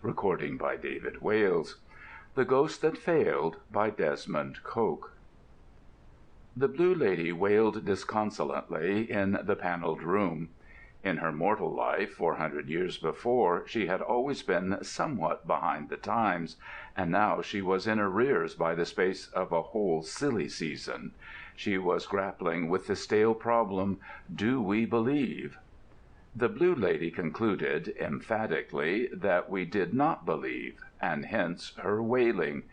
Recording by David Wales. The Ghost That Failed by Desmond Coke. The Blue Lady wailed disconsolately in the panelled room. In her mortal life, 400 years before, she had always been somewhat behind the times, and now she was in arrears by the space of a whole silly season. She was grappling with the stale problem, "Do we believe?" The Blue Lady concluded, emphatically, that we did not believe, and hence her wailing.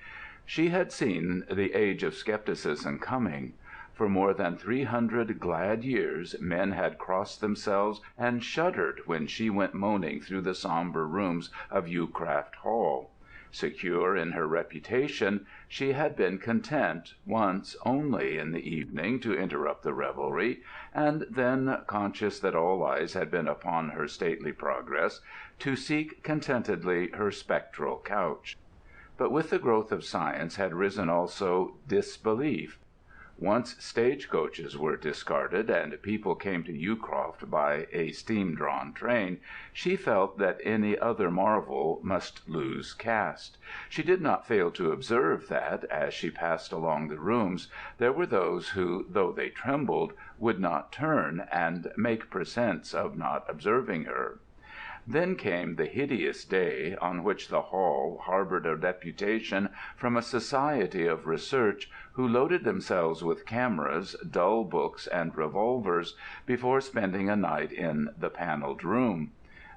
She had seen the age of scepticism coming. For more than 300 glad years men had crossed themselves and shuddered when she went moaning through the sombre rooms of Yewcraft Hall. Secure in her reputation, she had been content once only in the evening to interrupt the revelry, and then, conscious that all eyes had been upon her stately progress, to seek contentedly her spectral couch. But with the growth of science had risen also disbelief. Once stage-coaches were discarded and people came to Yewcroft by a steam-drawn train, she felt that any other marvel must lose caste. She did not fail to observe that, as she passed along the rooms, there were those who, though they trembled, would not turn and make pretence of not observing her. Then came the hideous day on which the Hall harboured a deputation from a Society of Research, who loaded themselves with cameras, dull books, and revolvers before spending a night in the panelled room.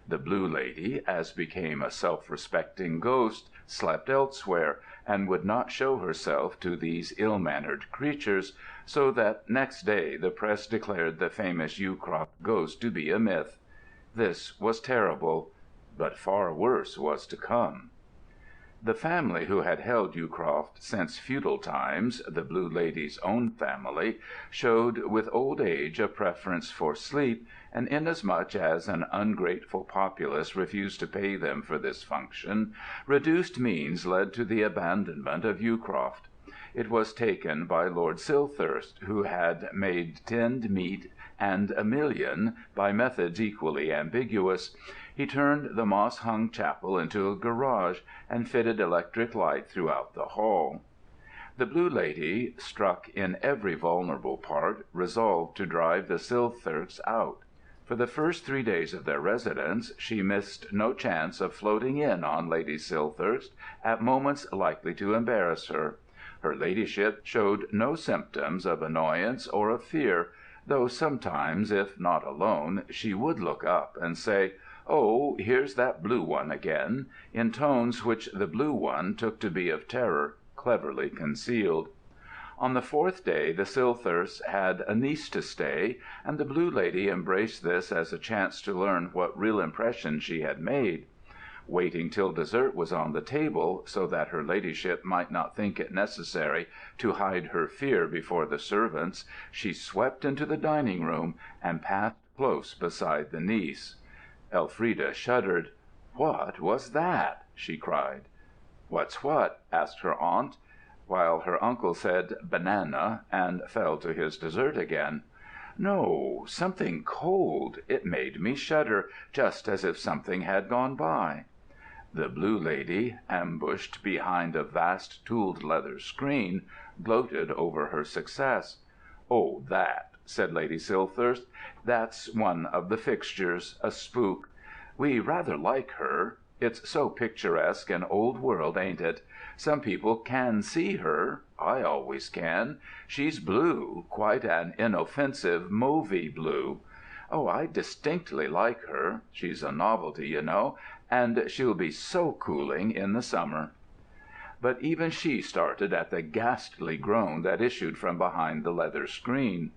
The Blue Lady, as became a self-respecting ghost, slept elsewhere, and would not show herself to these ill-mannered creatures, so that next day the press declared the famous Yewcroft ghost to be a myth. This was terrible, but far worse was to come. The family who had held Yewcroft since feudal times, the Blue Lady's own family, showed with old age a preference for sleep, and inasmuch as an ungrateful populace refused to pay them for this function, reduced means led to the abandonment of Yewcroft. It was taken by Lord Silthirsk, who had made tinned meat and a million by methods equally ambiguous. He turned the moss-hung chapel into a garage, and fitted electric light throughout the hall. The Blue Lady, struck in every vulnerable part, resolved to drive the Silthirsks out. For the first 3 days of their residence she missed no chance of floating in on Lady Silthirsk at moments likely to embarrass her. Her ladyship showed no symptoms of annoyance or of fear, though sometimes, if not alone, she would look up and say, "Oh, here's that blue one again," in tones which the Blue One took to be of terror cleverly concealed. On the 4th day the Silthirsks had a niece to stay, and the Blue Lady embraced this as a chance to learn what real impression she had made. Waiting till dessert was on the table, so that her ladyship might not think it necessary to hide her fear before the servants, she swept into the dining-room and passed close beside the niece. Elfrida shuddered. "What was that?" she cried. "What's what?" asked her aunt, while her uncle said "banana," and fell to his dessert again. "No, something cold. It made me shudder, just as if something had gone by." The Blue Lady, ambushed behind a vast tooled leather screen, gloated over her success. "Oh, that," said Lady Silthirsk. "That's one of the fixtures, a spook. We rather like her. It's so picturesque and old world, ain't it? Some people can see her. I always can. She's blue, quite an inoffensive mauvey blue. Oh, I distinctly like her. She's a novelty, you know, and she'll be so cooling in the summer." But even she started at the ghastly groan that issued from behind the leather screen.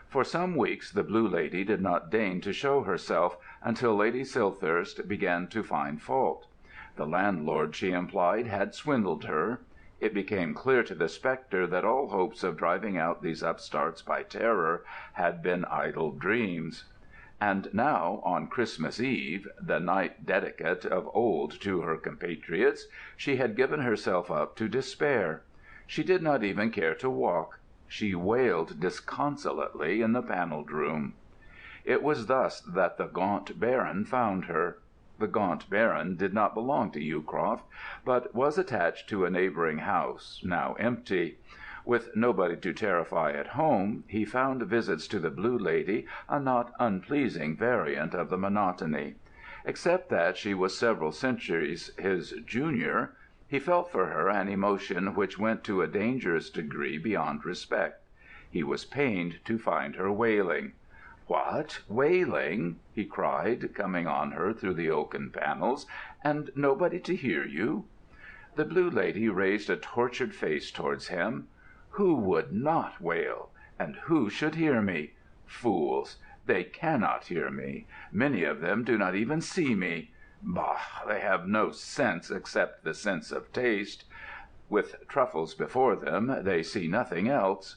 For some weeks the Blue Lady did not deign to show herself, until Lady Silthirsk began to find fault. The landlord, she implied, had swindled her. It became clear to the spectre that all hopes of driving out these upstarts by terror had been idle dreams. And now, on Christmas Eve, the night dedicate of old to her compatriots, she had given herself up to despair. She did not even care to walk. She wailed disconsolately in the panelled room. It was thus that the gaunt Baron found her. The Gaunt Baron did not belong to Yewcroft, but was attached to a neighbouring house, now empty. With nobody to terrify at home, he found visits to the Blue Lady a not unpleasing variant of the monotony. Except that she was several centuries his junior, he felt for her an emotion which went to a dangerous degree beyond respect. He was pained to find her wailing. "What, wailing?" he cried, coming on her through the oaken panels, "and nobody to hear you?" The Blue Lady raised a tortured face towards him. "Who would not wail? And who should hear me? Fools! They cannot hear me. Many of them do not even see me. Bah! They have no sense except the sense of taste. With truffles before them, they see nothing else."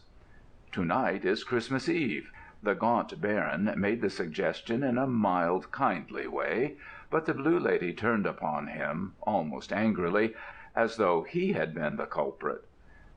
"To-night is Christmas Eve." The Gaunt Baron made the suggestion in a mild, kindly way, but the Blue Lady turned upon him, almost angrily, as though he had been the culprit.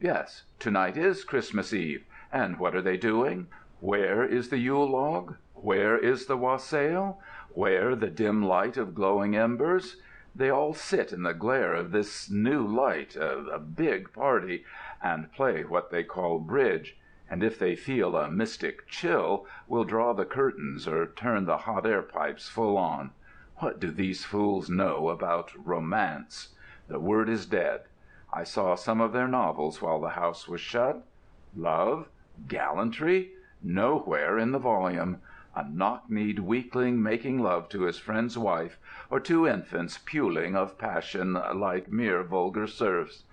"Yes, to-night is Christmas Eve. And what are they doing? Where is the Yule log? Where is the wassail? Where the dim light of glowing embers? They all sit in the glare of this new light, a big party, and play what they call bridge, and if they feel a mystic chill, will draw the curtains or turn the hot air pipes full on. What do these fools know about romance? The word is dead. I saw some of their novels while the house was shut. Love? Gallantry? Nowhere in the volume. A knock-kneed weakling making love to his friend's wife, or two infants puling of passion like mere vulgar serfs.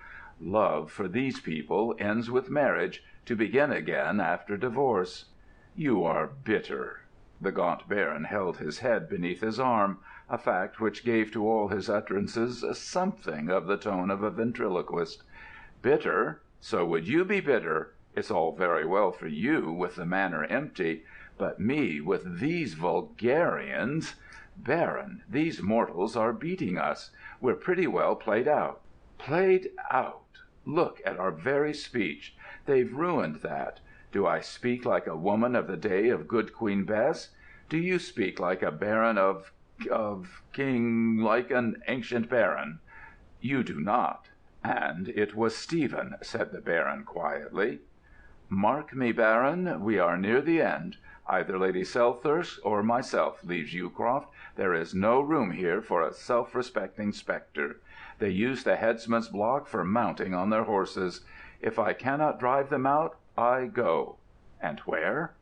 Love, for these people, ends with marriage, to begin again after divorce. You are bitter." The Gaunt Baron held his head beneath his arm, a fact which gave to all his utterances something of the tone of a ventriloquist. "Bitter? So would you be bitter. It's all very well for you, with the manor empty, but me with these vulgarians. Baron, these mortals are beating us. We're pretty well played out." "Played out! Look at our very speech. They've ruined that. Do I speak like a woman of the day of good Queen Bess? Do you speak like a baron of king, like an ancient baron? You do not. And it was Stephen," said the Baron quietly. "Mark me, Baron, we are near the end. Either Lady Silthirsk or myself leaves Yewcroft. There is no room here for a self-respecting spectre. They use the headsman's block for mounting on their horses. If I cannot drive them out, I go. And where?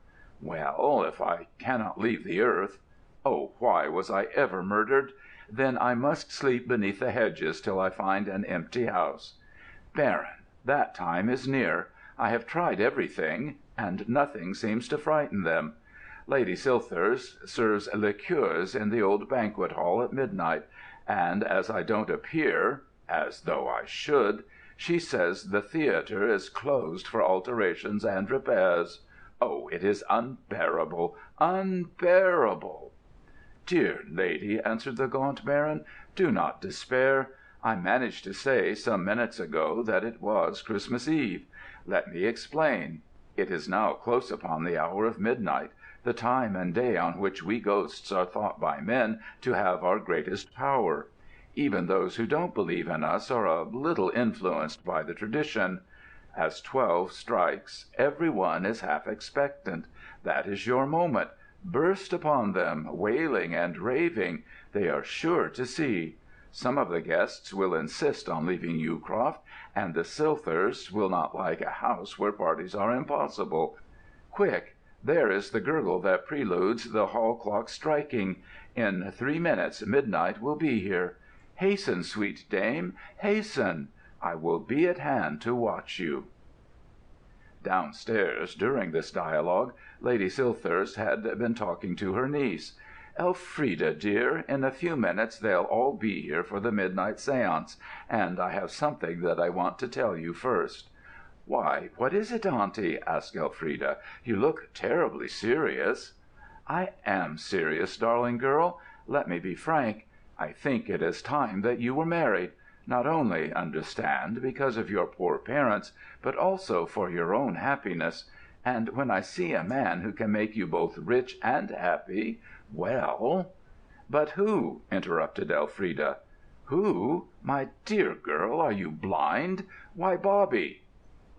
Well, if I cannot leave the earth. Oh, why was I ever murdered? Then I must sleep beneath the hedges till I find an empty house. Baron, that time is near. I have tried everything, and nothing seems to frighten them. Lady Silthirsk serves liqueurs in the old banquet hall at midnight, and as I don't appear, as though I should, she says the theatre is closed for alterations and repairs. Oh, it is unbearable, unbearable!" "Dear lady," answered the Gaunt Baron, "do not despair. I managed to say some minutes ago that it was Christmas Eve. Let me explain. It is now close upon the hour of midnight, the time and day on which we ghosts are thought by men to have our greatest power. Even those who don't believe in us are a little influenced by the tradition. As 12 strikes, every one is half expectant. That is your moment. Burst upon them, wailing and raving. They are sure to see. Some of the guests will insist on leaving Yewcroft, and the Silthirsks will not like a house where parties are impossible. Quick! There is the gurgle that preludes the hall clock striking. In 3 minutes midnight will be here. Hasten, sweet dame, hasten! I will be at hand to watch you." Downstairs, during this dialogue, Lady Silthirsk had been talking to her niece. "Elfrida, dear, in a few minutes they'll all be here for the midnight séance, and I have something that I want to tell you first." "Why, what is it, auntie?" asked Elfrida. "You look terribly serious." "I am serious, darling girl. Let me be frank. I think it is time that you were married. Not only, understand, because of your poor parents, but also for your own happiness. And when I see a man who can make you both rich and happy, well—" "But who?" interrupted Elfrida. "Who? My dear girl, are you blind? Why, Bobby."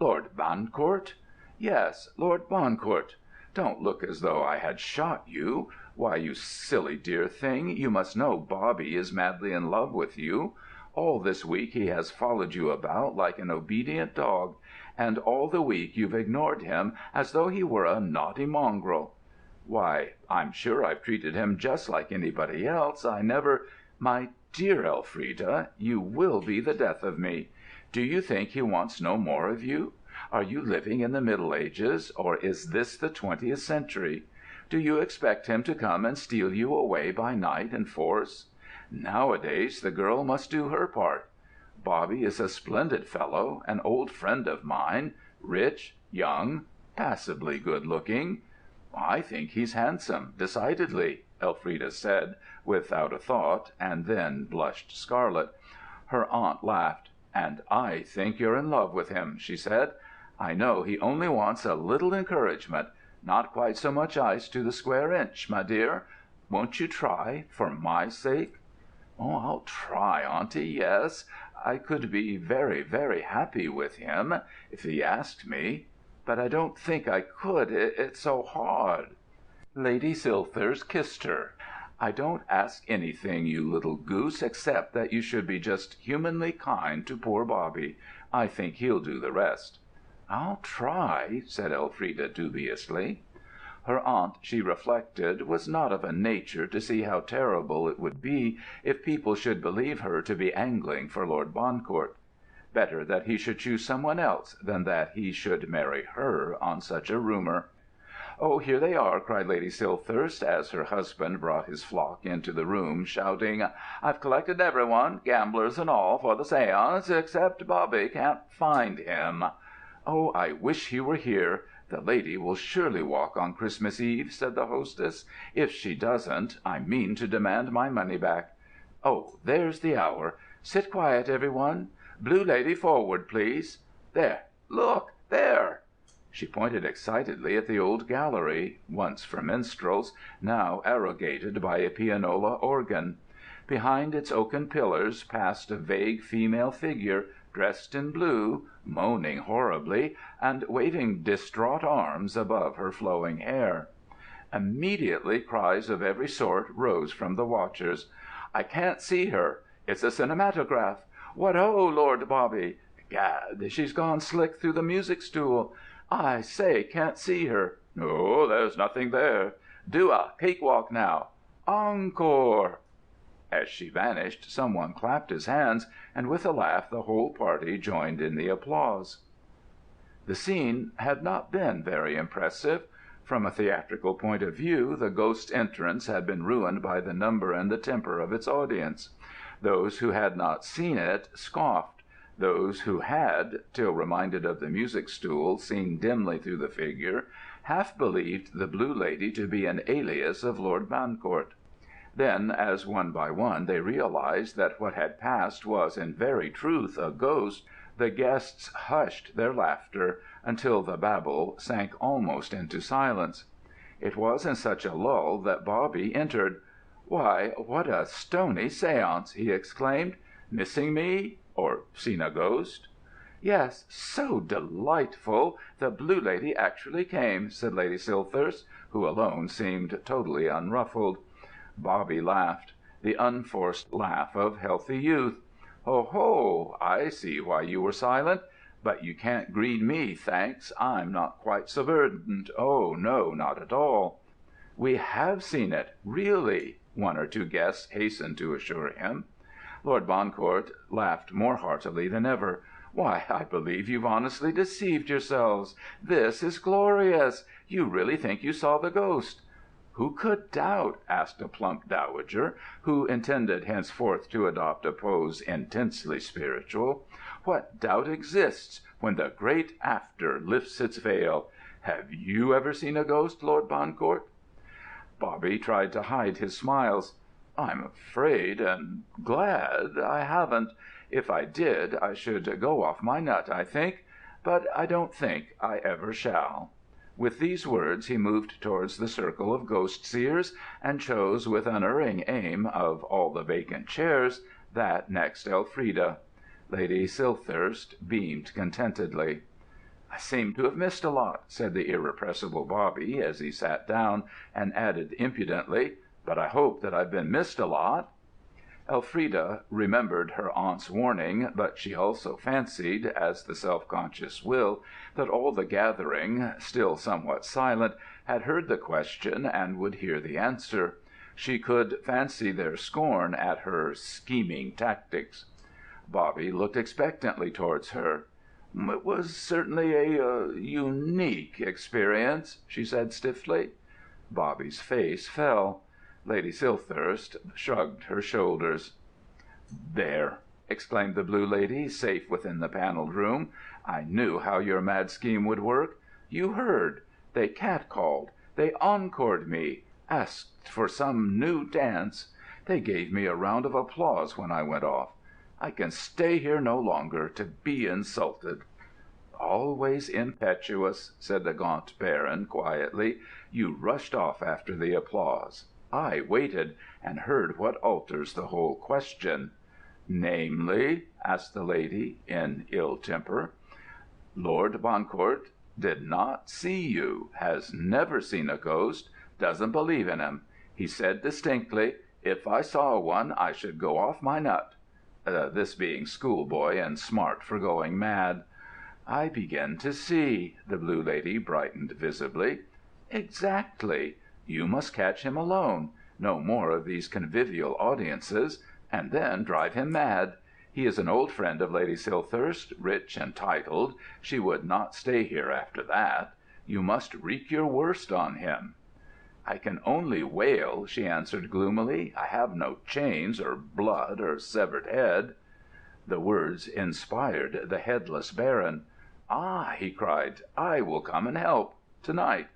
"Lord Bancourt?" "Yes, Lord Bancourt. Don't look as though I had shot you. Why, you silly dear thing, you must know Bobby is madly in love with you. All this week he has followed you about like an obedient dog, and all the week you've ignored him as though he were a naughty mongrel." "Why, I'm sure I've treated him just like anybody else. I never—" "My dear Elfrida, you will be the death of me. Do you think he wants no more of you? Are you living in the Middle Ages, or is this the 20th century? Do you expect him to come and steal you away by night and force? Nowadays the girl must do her part. Bobby is a splendid fellow, an old friend of mine, rich, young, passably good-looking." "I think he's handsome, decidedly," Elfrida said, without a thought, and then blushed scarlet. Her aunt laughed. "And I think you're in love with him," she said. "I know he only wants a little encouragement. Not quite so much ice to the square inch, my dear. Won't you try, for my sake?" "Oh, I'll try, auntie, yes. I could be very, very happy with him, if he asked me. But I don't think I could. It's so hard." Lady Silthirsk kissed her. "I don't ask anything, you little goose, except that you should be just humanly kind to poor Bobby. I think he'll do the rest." "I'll try," said Elfrida dubiously. Her aunt, she reflected, was not of a nature to see how terrible it would be if people should believe her to be angling for Lord Bancourt. Better that he should choose someone else than that he should marry her on such a rumour. "Oh, here they are!" cried Lady Silthirsk, as her husband brought his flock into the room, shouting, "I've collected everyone, gamblers and all, for the séance, except Bobby. Can't find him." "Oh, I wish he were here. The lady will surely walk on Christmas Eve," said the hostess. "If she doesn't, I mean to demand my money back. Oh, there's the hour. Sit quiet, everyone. Blue lady forward, please. There, look, there!" She pointed excitedly at the old gallery, once for minstrels, now arrogated by a pianola organ. Behind its oaken pillars passed a vague female figure, dressed in blue, moaning horribly, and waving distraught arms above her flowing hair. Immediately cries of every sort rose from the watchers. "I can't see her! It's a cinematograph! What ho, Lord Bobby! Gad, she's gone slick through the music stool! I say, can't see her! No, there's nothing there! Do a cakewalk now! Encore!" As she vanished, someone clapped his hands, and with a laugh the whole party joined in the applause. The scene had not been very impressive. From a theatrical point of view, the Ghost's entrance had been ruined by the number and the temper of its audience. Those who had not seen it scoffed. Those who had, till reminded of the music stool seen dimly through the figure, half believed the Blue Lady to be an alias of Lord Bancourt. Then, as one by one they realized that what had passed was in very truth a ghost, the guests hushed their laughter until the babble sank almost into silence. It was in such a lull that Bobby entered. "Why, what a stony séance!" he exclaimed. "Missing me? Or seen a ghost?" "Yes, so delightful! The Blue Lady actually came," said Lady Silthirsk, who alone seemed totally unruffled. Bobby laughed, the unforced laugh of healthy youth. "Ho, ho! I see why you were silent. But you can't greet me, thanks. I'm not quite so verdant. Oh, no, not at all." "We have seen it, really," one or two guests hastened to assure him. Lord Bancourt laughed more heartily than ever. "Why, I believe you've honestly deceived yourselves. This is glorious! You really think you saw the ghost?" "Who could doubt?" asked a plump dowager, who intended henceforth to adopt a pose intensely spiritual. "What doubt exists when the great After lifts its veil? Have you ever seen a ghost, Lord Bancourt?" Bobby tried to hide his smiles. "I'm afraid and glad I haven't. If I did, I should go off my nut, I think. But I don't think I ever shall." With these words he moved towards the circle of ghost-seers, and chose with unerring aim, of all the vacant chairs, that next Elfrida. Lady Silthirsk beamed contentedly. "I seem to have missed a lot," said the irrepressible Bobby, as he sat down, and added impudently, "but I hope that I've been missed a lot." Elfrida remembered her aunt's warning, but she also fancied, as the self-conscious will, that all the gathering, still somewhat silent, had heard the question and would hear the answer. She could fancy their scorn at her scheming tactics. Bobby looked expectantly towards her. "It was certainly a unique experience," she said stiffly. Bobby's face fell. Lady Silthirsk shrugged her shoulders. "There!" exclaimed the Blue Lady, safe within the panelled room. "I knew how your mad scheme would work. You heard. They cat-called. They encored me. Asked for some new dance. They gave me a round of applause when I went off. I can stay here no longer to be insulted." "Always impetuous," said the Gaunt Baron quietly. "You rushed off after the applause. I waited, and heard what alters the whole question." "Namely?" asked the lady, in ill temper. "Lord Bancourt did not see you, has never seen a ghost, doesn't believe in 'em. He said distinctly, 'If I saw one, I should go off my nut.' This being schoolboy and smart for going mad." "I begin to see." The Blue Lady brightened visibly. "Exactly. You must catch him alone. No more of these convivial audiences. And then drive him mad. He is an old friend of Lady Silthirsk, rich and titled. She would not stay here after that. You must wreak your worst on him." "I can only wail," she answered gloomily. "I have no chains, or blood, or severed head." The words inspired the headless Baron. "Ah!" he cried, "I will come and help. To-night.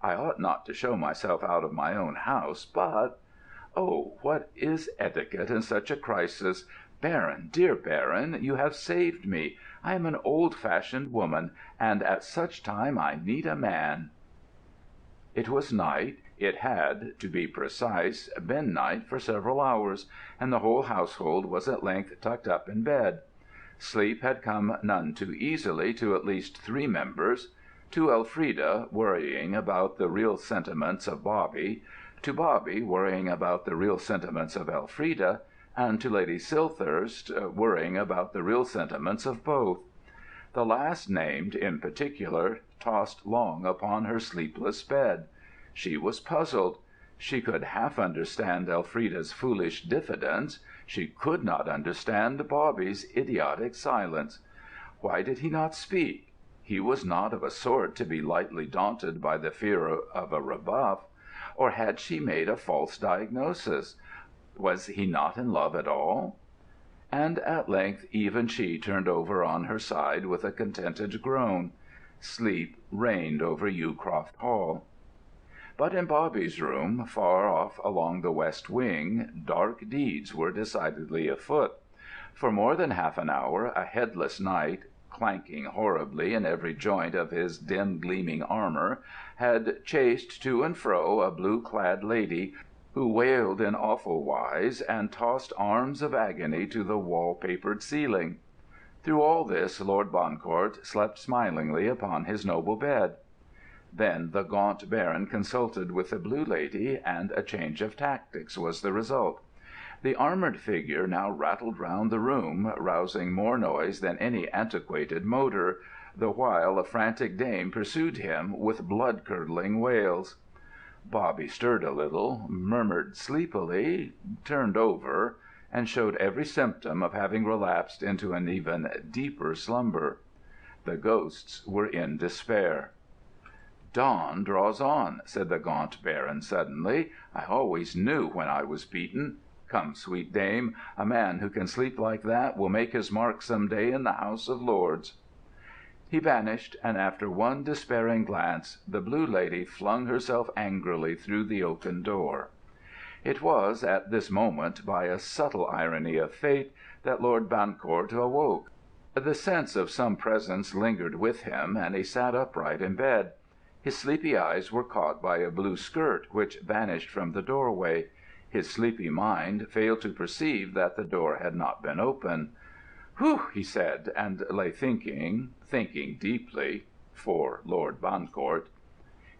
I ought not to show myself out of my own house, but— Oh, what is etiquette in such a crisis? Baron, dear Baron, you have saved me. I am an old-fashioned woman, and at such time I need a man." It was night. It had, to be precise, been night for several hours, and the whole household was at length tucked up in bed. Sleep had come none too easily to at least 3 members: to Elfrida, worrying about the real sentiments of Bobby; to Bobby, worrying about the real sentiments of Elfrida; and to Lady Silthirsk, worrying about the real sentiments of both. The last named, in particular, tossed long upon her sleepless bed. She was puzzled. She could half understand Elfrida's foolish diffidence. She could not understand Bobby's idiotic silence. Why did he not speak? He was not of a sort to be lightly daunted by the fear of a rebuff. Or had she made a false diagnosis? Was he not in love at all? And at length even she turned over on her side with a contented groan. Sleep reigned over Yewcroft Hall. But in Bobby's room, far off along the west wing, dark deeds were decidedly afoot. For more than half an hour a headless knight, clanking horribly in every joint of his dim-gleaming armour, had chased to and fro a blue-clad lady, who wailed in awful wise and tossed arms of agony to the wall-papered ceiling. Through all this Lord Bancourt slept smilingly upon his noble bed. Then the Gaunt Baron consulted with the Blue Lady, and a change of tactics was the result. The armoured figure now rattled round the room, rousing more noise than any antiquated motor, the while a frantic dame pursued him with blood-curdling wails. Bobby stirred a little, murmured sleepily, turned over, and showed every symptom of having relapsed into an even deeper slumber. The ghosts were in despair. "Dawn draws on," said the Gaunt Baron suddenly. "I always knew when I was beaten. Come, sweet dame, a man who can sleep like that will make his mark some day in the House of Lords." He vanished, and after one despairing glance, the Blue Lady flung herself angrily through the oaken door. It was at this moment, by a subtle irony of fate, that Lord Bancourt awoke. The sense of some presence lingered with him, and he sat upright in bed. His sleepy eyes were caught by a blue skirt which vanished from the doorway. His sleepy mind failed to perceive that the door had not been open. "Whew!" he said, and lay thinking deeply, for Lord Bancourt.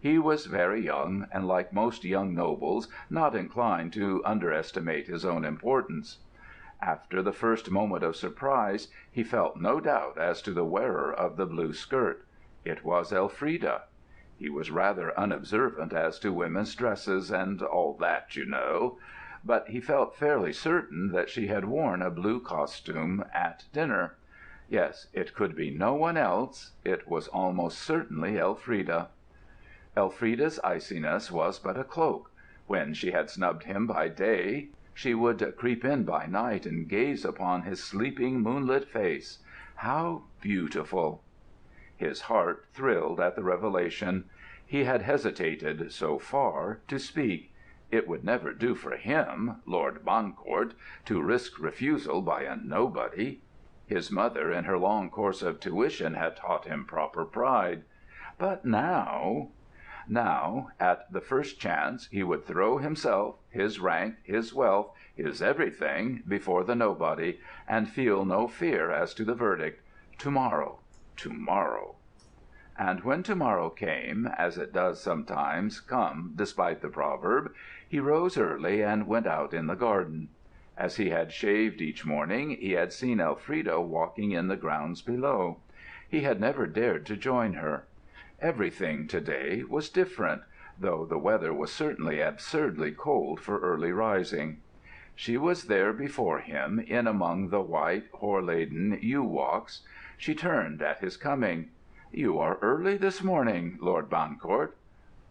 He was very young, and like most young nobles, not inclined to underestimate his own importance. After the first moment of surprise, he felt no doubt as to the wearer of the blue skirt. It was Elfrida. He was rather unobservant as to women's dresses and all that, you know, but he felt fairly certain that she had worn a blue costume at dinner. Yes, it could be no one else. It was almost certainly Elfrida. Elfrida's iciness was but a cloak. When she had snubbed him by day, she would creep in by night and gaze upon his sleeping moonlit face. How beautiful! His heart thrilled at the revelation. He had hesitated, so far, to speak. It would never do for him, Lord Bancourt, to risk refusal by a nobody. His mother, in her long course of tuition, had taught him proper pride. But now, at the first chance, he would throw himself, his rank, his wealth, his everything, before the nobody, and feel no fear as to the verdict. Tomorrow. And when tomorrow came, as it does sometimes come despite the proverb, he rose early and went out in the garden. As he had shaved each morning, he had seen Elfrida walking in the grounds below. He had never dared to join her. Everything to-day was different, though the weather was certainly absurdly cold for early rising. She was there before him, in among the white, hoar-laden yew walks. She turned at his coming. "You are early this morning, Lord Bancourt."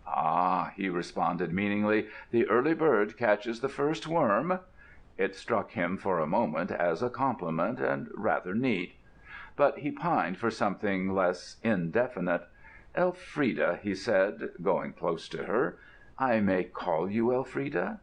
"Ah," he responded meaningly, "the early bird catches the first worm." It struck him for a moment as a compliment, and rather neat. But he pined for something less indefinite. "Elfrida," he said, going close to her, "I may call you Elfrida?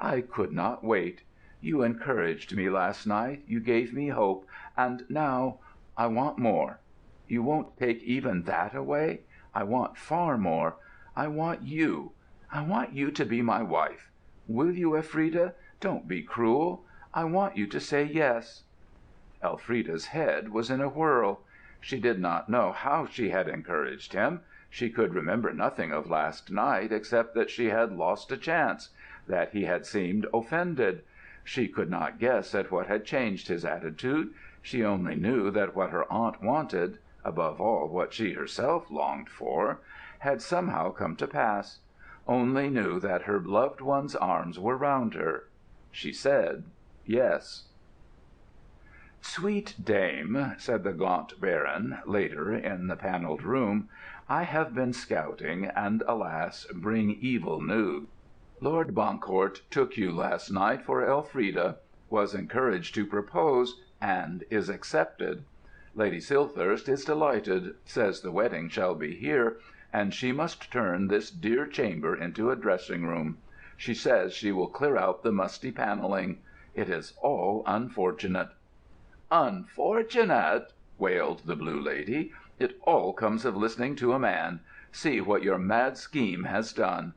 I could not wait. You encouraged me last night, you gave me hope, and now I want more. You won't take even that away? I want far more. I want you. I want you to be my wife. Will you, Elfrida? Don't be cruel. I want you to say yes." Elfrida's head was in a whirl. She did not know how she had encouraged him. She could remember nothing of last night except that she had lost a chance, that he had seemed offended. She could not guess at what had changed his attitude. She only knew that what her aunt wanted, above all what she herself longed for, had somehow come to pass. Only knew that her loved one's arms were round her. She said yes. "Sweet dame," said the gaunt Baron, later, in the panelled room, "I have been scouting, and, alas, bring evil news. Lord Bancourt took you last night for Elfrida, was encouraged to propose, and is accepted. Lady Silthirst is delighted, says the wedding shall be here, and she must turn this dear chamber into a dressing-room. She says she will clear out the musty panelling. It is all unfortunate." "Unfortunate!" wailed the Blue Lady. "It all comes of listening to a man. See what your mad scheme has done."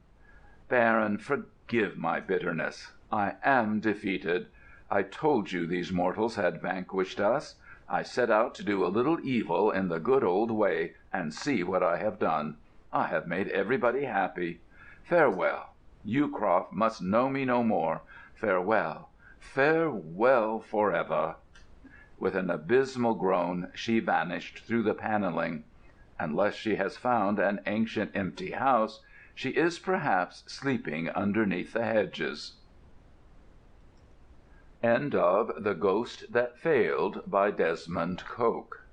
"Baron, forgive my bitterness. I am defeated. I told you these mortals had vanquished us. I set out to do a little evil in the good old way, and see what I have done. I have made everybody happy. Farewell. Yewcroft must know me no more. Farewell. Farewell for ever." With an abysmal groan she vanished through the panelling. Unless she has found an ancient empty house, she is perhaps sleeping underneath the hedges. End of The Ghost That Failed, by Desmond Coke.